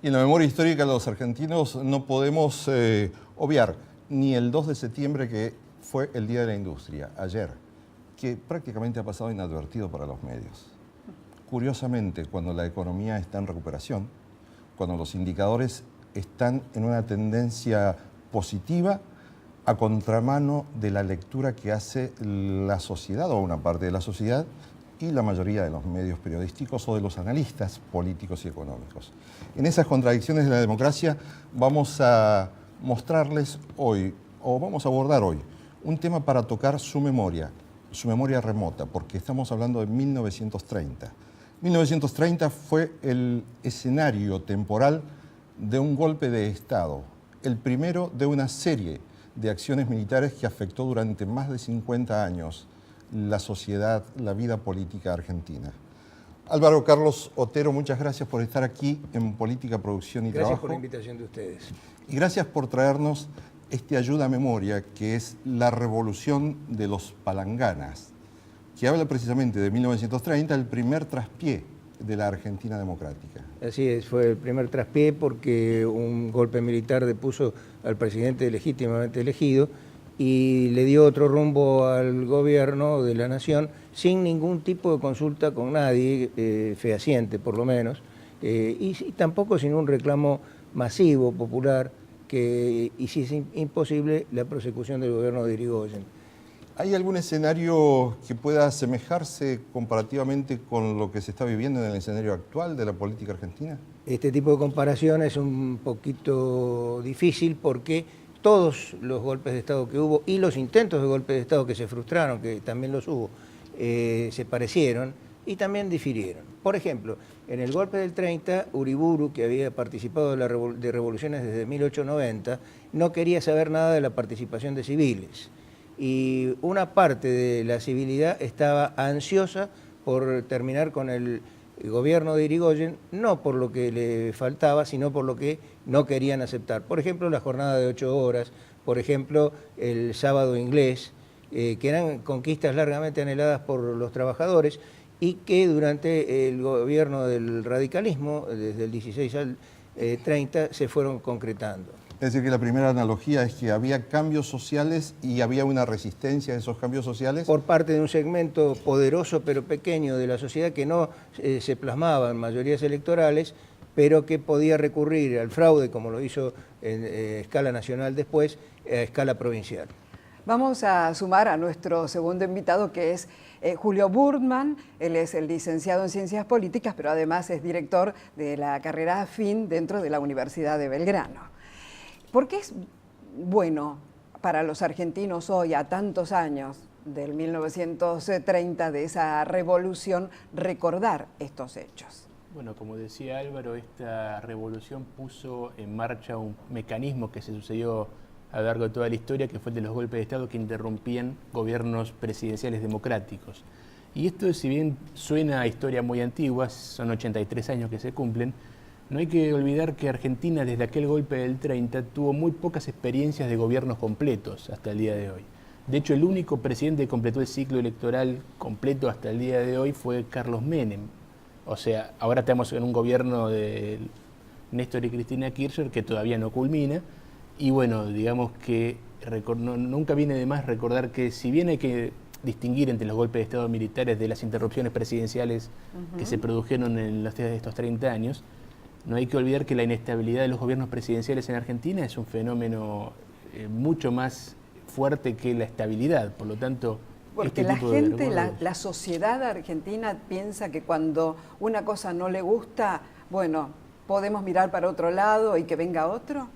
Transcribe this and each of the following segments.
Y en la memoria histórica de los argentinos no podemos obviar ni el 2 de septiembre, que fue el Día de la Industria, ayer, que prácticamente ha pasado inadvertido para los medios. Curiosamente, cuando la economía está en recuperación, cuando los indicadores están en una tendencia positiva, a contramano de la lectura que hace la sociedad o una parte de la sociedad y la mayoría de los medios periodísticos o de los analistas políticos y económicos. En esas contradicciones de la democracia vamos a mostrarles hoy, o vamos a abordar hoy, un tema para tocar su memoria remota, porque estamos hablando de 1930. 1930 fue el escenario temporal de un golpe de Estado, el primero de una serie de acciones militares que afectó durante más de 50 años la sociedad, la vida política argentina. Álvaro Carlos Otero, muchas gracias por estar aquí en Política, Producción y Trabajo. Gracias por la invitación de ustedes. Y gracias por traernos este ayuda a memoria, que es la revolución de los palanganas, que habla precisamente de 1930, el primer traspié de la Argentina democrática. Así es, fue el primer traspié porque un golpe militar depuso al presidente legítimamente elegido y le dio otro rumbo al gobierno de la nación sin ningún tipo de consulta con nadie, fehaciente por lo menos, y tampoco sin un reclamo masivo, popular, que hiciese imposible la prosecución del gobierno de Irigoyen. ¿Hay algún escenario que pueda asemejarse comparativamente con lo que se está viviendo en el escenario actual de la política argentina? Este tipo de comparación es un poquito difícil porque todos los golpes de Estado que hubo y los intentos de golpe de Estado que se frustraron, que también los hubo, se parecieron y también difirieron. Por ejemplo, en el golpe del 30, Uriburu, que había participado de revoluciones desde 1890, no quería saber nada de la participación de civiles. Y una parte de la civilidad estaba ansiosa por terminar con el gobierno de Irigoyen, no por lo que le faltaba, sino por lo que no querían aceptar. Por ejemplo, la jornada de 8 horas, por ejemplo, el sábado inglés, que eran conquistas largamente anheladas por los trabajadores y que durante el gobierno del radicalismo, desde el 16 al 30, se fueron concretando. Es decir, que la primera analogía es que había cambios sociales y había una resistencia a esos cambios sociales. Por parte de un segmento poderoso pero pequeño de la sociedad que no se plasmaba en mayorías electorales, pero que podía recurrir al fraude, como lo hizo en escala nacional después, a escala provincial. Vamos a sumar a nuestro segundo invitado, que es Julio Burtman. Él es el licenciado en Ciencias Políticas, pero además es director de la carrera afín dentro de la Universidad de Belgrano. ¿Por qué es bueno para los argentinos hoy, a tantos años del 1930, de esa revolución, recordar estos hechos? Bueno, como decía Álvaro, esta revolución puso en marcha un mecanismo que se sucedió a lo largo de toda la historia, que fue el de los golpes de Estado que interrumpían gobiernos presidenciales democráticos. Y esto, si bien suena a historia muy antigua, son 83 años que se cumplen, no hay que olvidar que Argentina, desde aquel golpe del 30, tuvo muy pocas experiencias de gobiernos completos hasta el día de hoy. De hecho, el único presidente que completó el ciclo electoral completo hasta el día de hoy fue Carlos Menem. O sea, ahora estamos en un gobierno de Néstor y Cristina Kirchner que todavía no culmina. Y bueno, digamos que nunca viene de más recordar que, si bien hay que distinguir entre los golpes de Estado militares de las interrupciones presidenciales que se produjeron en los días de estos 30 años, no hay que olvidar que la inestabilidad de los gobiernos presidenciales en Argentina es un fenómeno mucho más fuerte que la estabilidad. Por lo tanto, porque la gente, la sociedad argentina piensa que cuando una cosa no le gusta, bueno, podemos mirar para otro lado y que venga otro.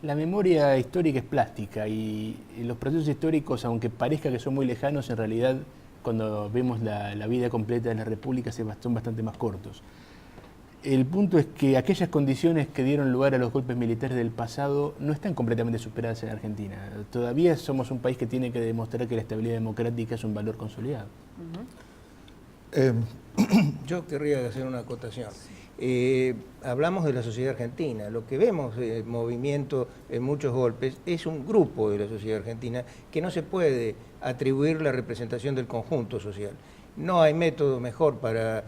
La memoria histórica es plástica y los procesos históricos, aunque parezca que son muy lejanos, en realidad cuando vemos la vida completa de la República son bastante más cortos. El punto es que aquellas condiciones que dieron lugar a los golpes militares del pasado no están completamente superadas en Argentina. Todavía somos un país que tiene que demostrar que la estabilidad democrática es un valor consolidado. Yo querría hacer una acotación. Hablamos de la sociedad argentina. Lo que vemos en movimiento en muchos golpes es un grupo de la sociedad argentina que no se puede atribuir la representación del conjunto social. no hay método mejor para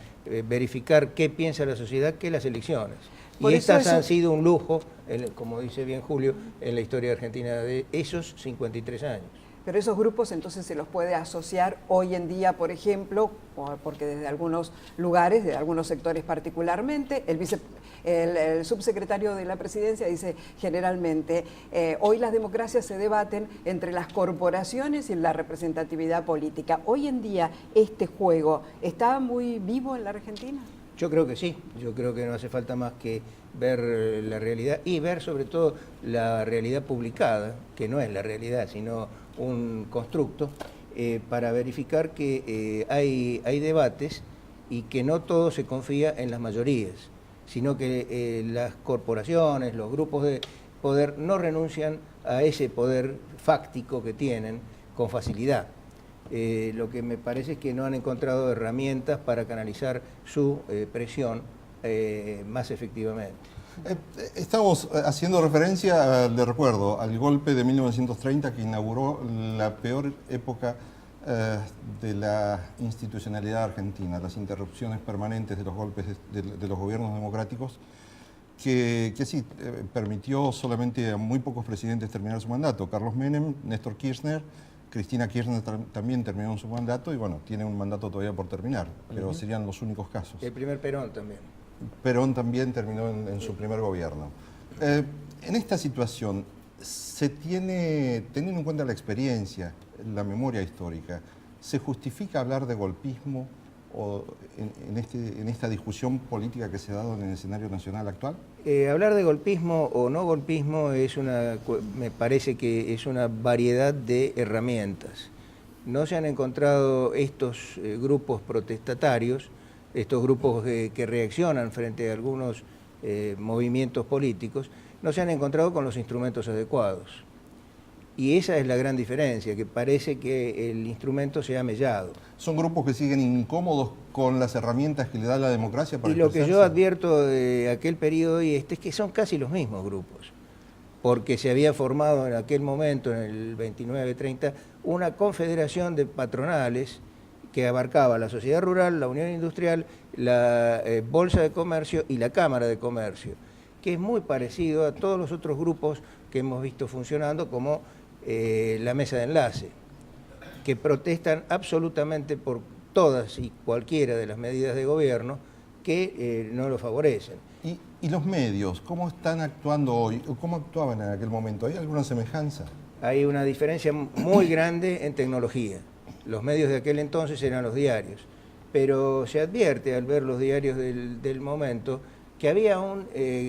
verificar qué piensa la sociedad que las elecciones. Por Y eso estas eso- han sido un lujo, como dice bien Julio, en la historia argentina de esos 53 años. Pero esos grupos entonces se los puede asociar hoy en día, por ejemplo, porque desde algunos lugares, de algunos sectores particularmente, el subsecretario de la Presidencia dice generalmente, hoy las democracias se debaten entre las corporaciones y la representatividad política. Hoy en día este juego está muy vivo en la Argentina. Yo creo que sí, yo creo que no hace falta más que ver la realidad y ver sobre todo la realidad publicada, que no es la realidad, sino un constructo, para verificar que hay debates y que no todo se confía en las mayorías, sino que las corporaciones, los grupos de poder no renuncian a ese poder fáctico que tienen con facilidad. Lo que me parece es que no han encontrado herramientas para canalizar su presión más efectivamente. Estamos haciendo referencia, le recuerdo, al golpe de 1930 que inauguró la peor época de la institucionalidad argentina, las interrupciones permanentes de los golpes de los gobiernos democráticos, que sí permitió solamente a muy pocos presidentes terminar su mandato. Carlos Menem, Néstor Kirchner, Cristina Kirchner también terminó su mandato y bueno, tiene un mandato todavía por terminar, pero serían los únicos casos. El primer Perón también. Perón también terminó en su primer gobierno. En esta situación, teniendo en cuenta la experiencia, la memoria histórica, ¿se justifica hablar de golpismo o en esta discusión política que se ha dado en el escenario nacional actual? Hablar de golpismo o no golpismo me parece que es una variedad de herramientas. No se han encontrado estos grupos protestatarios, estos grupos que reaccionan frente a algunos movimientos políticos, no se han encontrado con los instrumentos adecuados. Y esa es la gran diferencia, que parece que el instrumento se ha mellado. ¿Son grupos que siguen incómodos con las herramientas que le da la democracia para Y lo que yo expresarse? advierto de aquel periodo y es que son casi los mismos grupos, porque se había formado en aquel momento, en el 29-30, una confederación de patronales que abarcaba la sociedad rural, la Unión Industrial, la Bolsa de Comercio y la Cámara de Comercio, que es muy parecido a todos los otros grupos que hemos visto funcionando, como la Mesa de Enlace, que protestan absolutamente por todas y cualquiera de las medidas de gobierno que no lo favorecen. ¿Y los medios? ¿Cómo están actuando hoy? ¿Cómo actuaban en aquel momento? ¿Hay alguna semejanza? Hay una diferencia muy grande en tecnología. Los medios de aquel entonces eran los diarios, pero se advierte al ver los diarios del momento que había un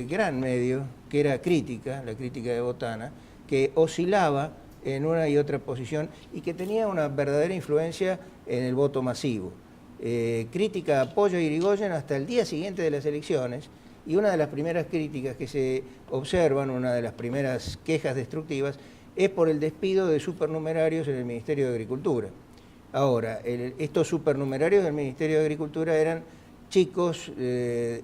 gran medio que era Crítica, la Crítica de Botana, que oscilaba en una y otra posición y que tenía una verdadera influencia en el voto masivo. Crítica apoya a Irigoyen hasta el día siguiente de las elecciones, y una de las primeras críticas que se observan, una de las primeras quejas destructivas, es por el despido de supernumerarios en el Ministerio de Agricultura. Ahora, estos supernumerarios del Ministerio de Agricultura eran chicos,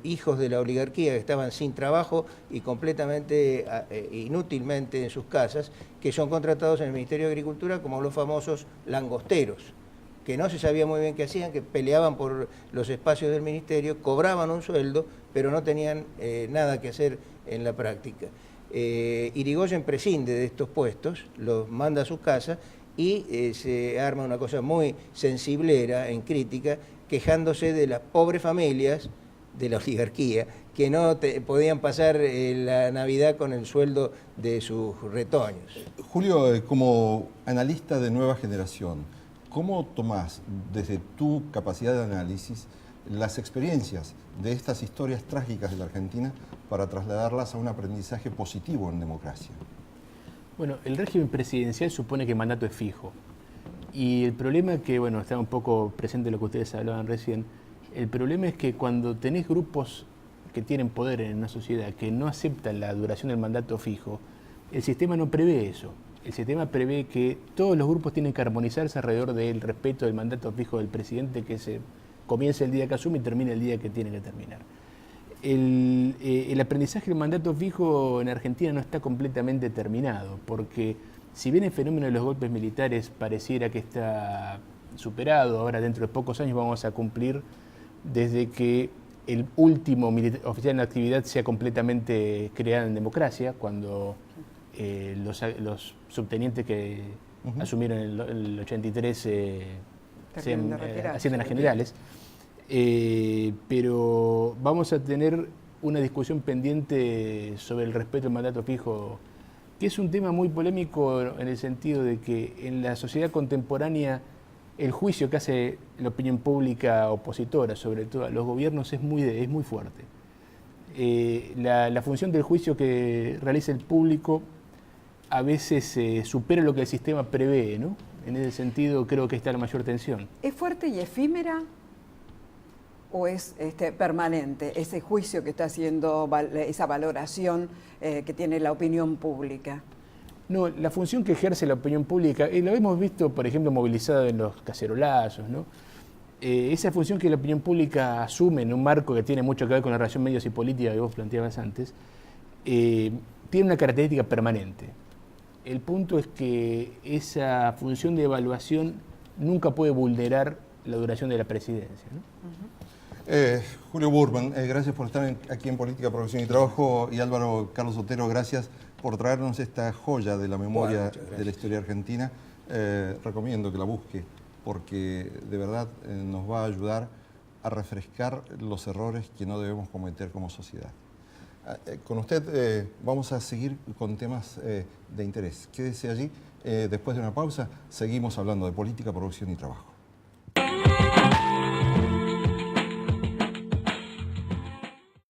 hijos de la oligarquía que estaban sin trabajo y completamente inútilmente en sus casas, que son contratados en el Ministerio de Agricultura como los famosos langosteros, que no se sabía muy bien qué hacían, que peleaban por los espacios del ministerio, cobraban un sueldo, pero no tenían nada que hacer en la práctica. Irigoyen prescinde de estos puestos, los manda a su casa y se arma una cosa muy sensiblera en Crítica, quejándose de las pobres familias de la oligarquía que no podían pasar la Navidad con el sueldo de sus retoños. Julio, como analista de nueva generación, ¿cómo tomás desde tu capacidad de análisis las experiencias de estas historias trágicas de la Argentina para trasladarlas a un aprendizaje positivo en democracia? Bueno, el régimen presidencial supone que el mandato es fijo. Y el problema es que, bueno, está un poco presente lo que ustedes hablaban recién, el problema es que cuando tenés grupos que tienen poder en una sociedad que no aceptan la duración del mandato fijo, el sistema no prevé eso. El sistema prevé que todos los grupos tienen que armonizarse alrededor del respeto del mandato fijo del presidente, que se comienza el día que asume y termina el día que tiene que terminar. El aprendizaje del mandato fijo en Argentina no está completamente terminado, porque si bien el fenómeno de los golpes militares pareciera que está superado. Ahora, dentro de pocos años, vamos a cumplir desde que el último oficial en actividad sea completamente creado en democracia, cuando los subtenientes que asumieron en el 83 ascienden a generales. Pero vamos a tener una discusión pendiente sobre el respeto al mandato fijo, que es un tema muy polémico en el sentido de que en la sociedad contemporánea el juicio que hace la opinión pública opositora, sobre todo a los gobiernos, es muy fuerte. La función del juicio que realiza el público a veces supera lo que el sistema prevé, ¿no? En ese sentido creo que está la mayor tensión. ¿Es fuerte y efímera o es permanente ese juicio que está haciendo, esa valoración que tiene la opinión pública? No, la función que ejerce la opinión pública, lo hemos visto, por ejemplo, movilizado en los cacerolazos, ¿no? Esa función que la opinión pública asume en un marco que tiene mucho que ver con la relación medios y política que vos planteabas antes, tiene una característica permanente. El punto es que esa función de evaluación nunca puede vulnerar la duración de la presidencia, ¿no? Julio Burman, gracias por estar aquí en Política, Profesión y Trabajo, y Álvaro Carlos Otero, gracias por traernos esta joya de la memoria de la historia argentina. Recomiendo que la busque, porque de verdad nos va a ayudar a refrescar los errores que no debemos cometer como sociedad. Con usted vamos a seguir con temas de interés. Quédese allí, después de una pausa seguimos hablando de política, producción y trabajo.